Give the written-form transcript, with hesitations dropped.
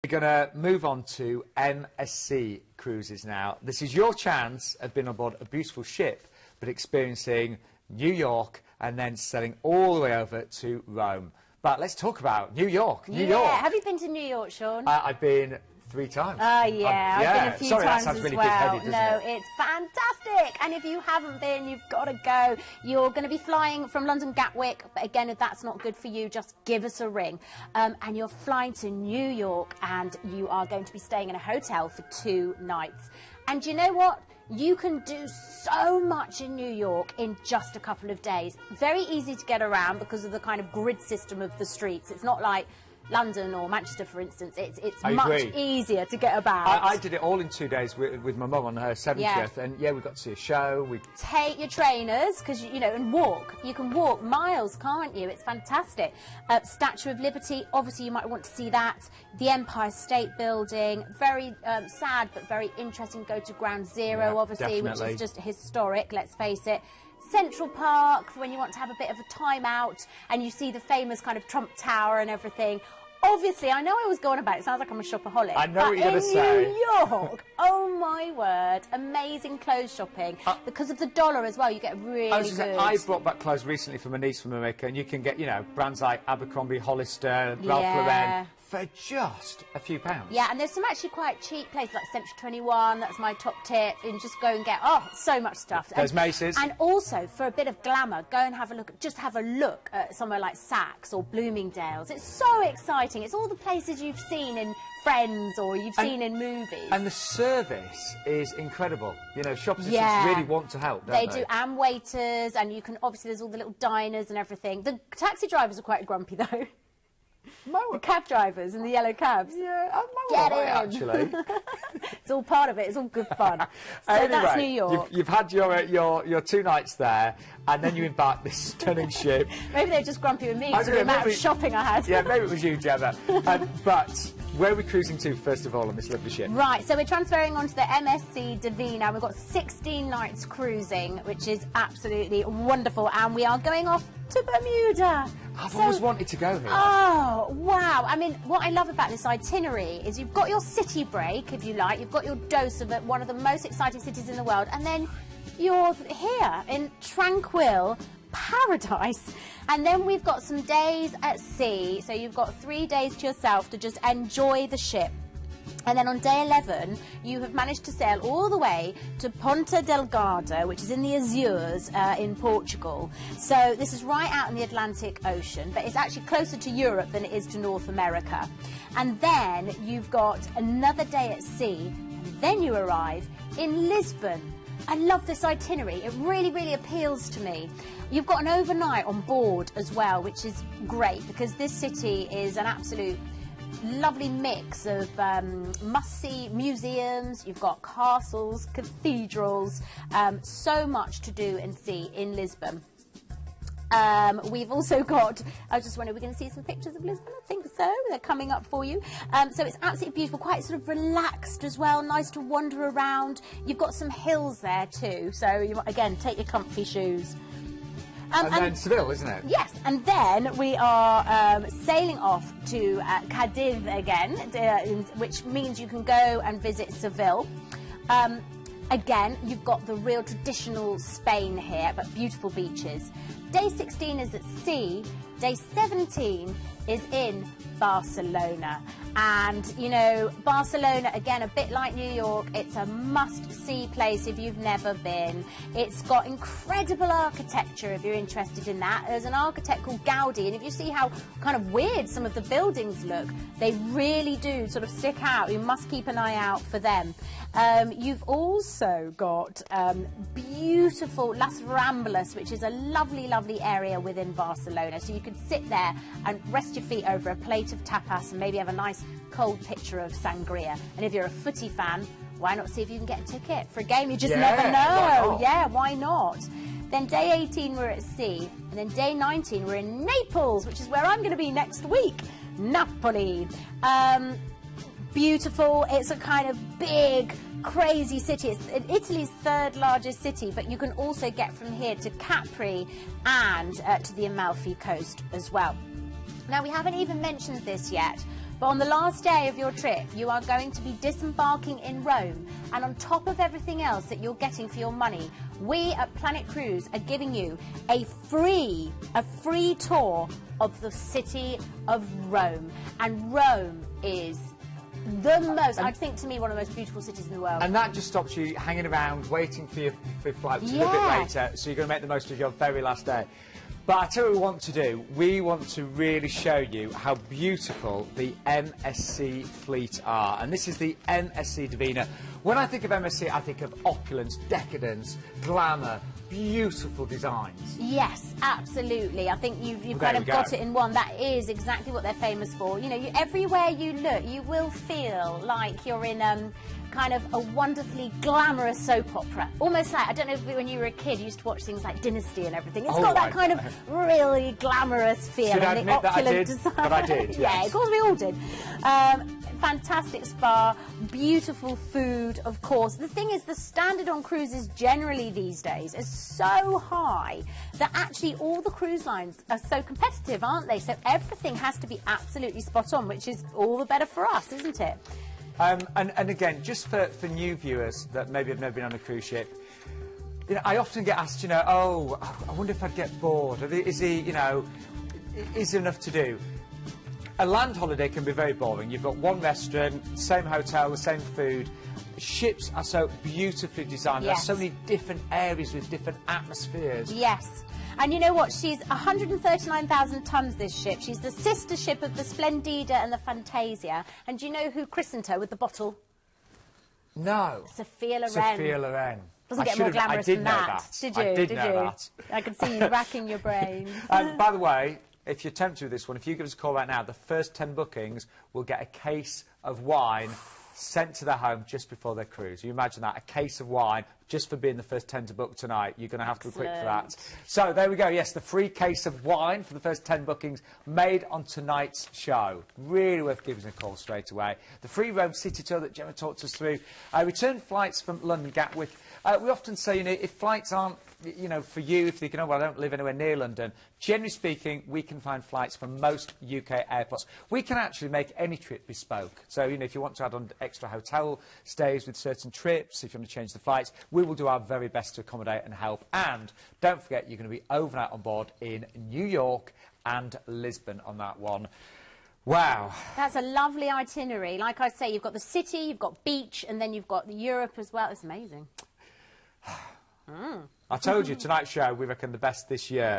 We're going to move on to MSC cruises now. This is your chance of being on board a beautiful ship, but experiencing New York and then sailing all the way over to Rome. But let's talk about New York. New York. Have you been to New York, Sean? I've been 3 times. I've been a few Sorry, times that sounds as really well. big-headed, doesn't it? It's fantastic. And if you haven't been, you've got to go. You're going to be flying from London Gatwick, but again, if that's not good for you, just give us a ring. And you're flying to New York, and you are going to be staying in a hotel for 2 nights. And you know what? You can do so much in New York in just a couple of days. Very easy to get around because of the kind of grid system of the streets. It's not like London or Manchester, for instance. It's much easier to get about. I did it all in 2 days with my mum on her 70th, and yeah, we got to see a show. Take your trainers, because you know, and walk. You can walk miles, can't you? It's fantastic. Statue of Liberty, obviously you might want to see that. The Empire State Building, very sad but very interesting. Go to Ground Zero, obviously, which is just historic. Let's face it. Central Park, when you want to have a bit of a time out and you see the famous kind of Trump Tower and everything. Obviously, I know I was going about it. Sounds like I'm a shopaholic. I know what you're going to say. In New York, oh my word, amazing clothes shopping. Because of the dollar as well, you get really good. I brought back clothes recently from my niece from America, and you can get, you know, brands like Abercrombie, Hollister, Ralph Lauren, for just a few pounds. Yeah, and there's some actually quite cheap places like Century 21. That's my top tip. And just go and get so much stuff. There's Macy's. And also for a bit of glamour, go and have a look. Just have a look at somewhere like Saks or Bloomingdale's. It's so exciting. It's all the places you've seen in Friends or you've seen in movies. And the service is incredible. You know, shop assistants really want to help, don't they? They do, and waiters, and you can obviously there's all the little diners and everything. The taxi drivers are quite grumpy though. The cab drivers in the yellow cabs. Yeah, I'm actually. It's all part of it. It's all good fun. So anyway, that's New York. You've had your 2 nights there, and then you embark this stunning ship. Maybe they're just grumpy with me because of the amount of shopping I had. Yeah, maybe it was you, Gemma. But where are we cruising to, first of all, on this lovely ship? Right, so we're transferring onto the MSC Divina. We've got 16 nights cruising, which is absolutely wonderful. And we are going off to Bermuda. I've always wanted to go here. Oh, wow. I mean, what I love about this itinerary is you've got your city break, if you like. You've got your dose of one of the most exciting cities in the world. And then you're here in tranquil paradise. And then we've got some days at sea. So you've got 3 days to yourself to just enjoy the ship. And then on day 11, you have managed to sail all the way to Ponta Delgado, which is in the Azores in Portugal. So this is right out in the Atlantic Ocean, but it's actually closer to Europe than it is to North America. And then you've got another day at sea, and then you arrive in Lisbon. I love this itinerary. It really, really appeals to me. You've got an overnight on board as well, which is great because this city is an absolute lovely mix of must-see museums. You've got castles, cathedrals, so much to do and see in Lisbon. We've also got, I was just wondering, we're going to see some pictures of Lisbon? I think so. They're coming up for you. So it's absolutely beautiful, quite sort of relaxed as well, nice to wander around. You've got some hills there too, so you might, again, take your comfy shoes. And then Seville, isn't it? Yes, and then we are sailing off to Cadiz again, which means you can go and visit Seville. Again, you've got the real traditional Spain here, but beautiful beaches. Day 16 is at sea. Day 17 is in Barcelona. And, you know, Barcelona, again, a bit like New York, it's a must-see place if you've never been. It's got incredible architecture, if you're interested in that. There's an architect called Gaudi, and if you see how kind of weird some of the buildings look, they really do sort of stick out. You must keep an eye out for them. You've also got beautiful Las Ramblas, which is a lovely, lovely area within Barcelona. So you could sit there and rest your feet over a plate of tapas and maybe have a nice cold pitcher of sangria. And if you're a footy fan, why not see if you can get a ticket for a game? You just never know. Why not? Then day 18 we're at sea, and then day 19 we're in Naples, which is where I'm going to be next week. Napoli. Beautiful. It's a kind of big, crazy city. It's Italy's 3rd largest city, but you can also get from here to Capri and to the Amalfi Coast as well. Now, we haven't even mentioned this yet, But on the last day of your trip, you are going to be disembarking in Rome. And on top of everything else that you're getting for your money, we at Planet Cruise are giving you a free tour of the city of Rome. And Rome is the most, I think, to me, one of the most beautiful cities in the world. And that just stops you hanging around, waiting for your flight a little bit later, so you're going to make the most of your very last day. But I tell you what we want to do. We want to really show you how beautiful the MSC fleet are. And this is the MSC Divina. When I think of MSC, I think of opulence, decadence, glamour, beautiful designs. Yes, absolutely. I think you've kind of got it in one. That is exactly what they're famous for. You know, everywhere you look, you will feel like you're in kind of a wonderfully glamorous soap opera. Almost like, I don't know if when you were a kid you used to watch things like Dynasty and everything. It's got that kind of really glamorous feel. Should I admit that I did? Design. But I did, yes. Yeah, of course we all did. Fantastic spa, beautiful food, of course. The thing is, the standard on cruises generally these days is so high that actually all the cruise lines are so competitive, aren't they? So everything has to be absolutely spot on, which is all the better for us, isn't it? And again, just for new viewers that maybe have never been on a cruise ship, you know, I often get asked, you know, oh, I wonder if I'd get bored. Is there enough to do? A land holiday can be very boring. You've got one restaurant, same hotel, the same food. Ships are so beautifully designed. Yes. There's so many different areas with different atmospheres. Yes. And you know what? She's 139,000 tons, this ship. She's the sister ship of the Splendida and the Fantasia. And do you know who christened her with the bottle? No. Sophia Loren. Sophia Loren. Doesn't get more glamorous than that. Did you? I did know that. I can see you racking your brain. By the way, if you're tempted with this one, if you give us a call right now, the first 10 bookings will get a case of wine sent to their home just before their cruise. You imagine that, a case of wine just for being the first 10 to book tonight. You're going to have to be quick for that. So there we go. Yes, the free case of wine for the first 10 bookings made on tonight's show. Really worth giving us a call straight away. The free Rome City tour that Gemma talked us through. Return flights from London Gatwick. We often say, you know, if flights aren't, you know, for you, if you think, oh, well, I don't live anywhere near London, generally speaking, we can find flights from most UK airports. We can actually make any trip bespoke. So, you know, if you want to add on extra hotel stays with certain trips, if you want to change the flights, we will do our very best to accommodate and help. And don't forget, you're going to be overnight on board in New York and Lisbon on that one. Wow. That's a lovely itinerary. Like I say, you've got the city, you've got beach, and then you've got Europe as well. It's amazing. I told you, tonight's show, we reckon the best this year.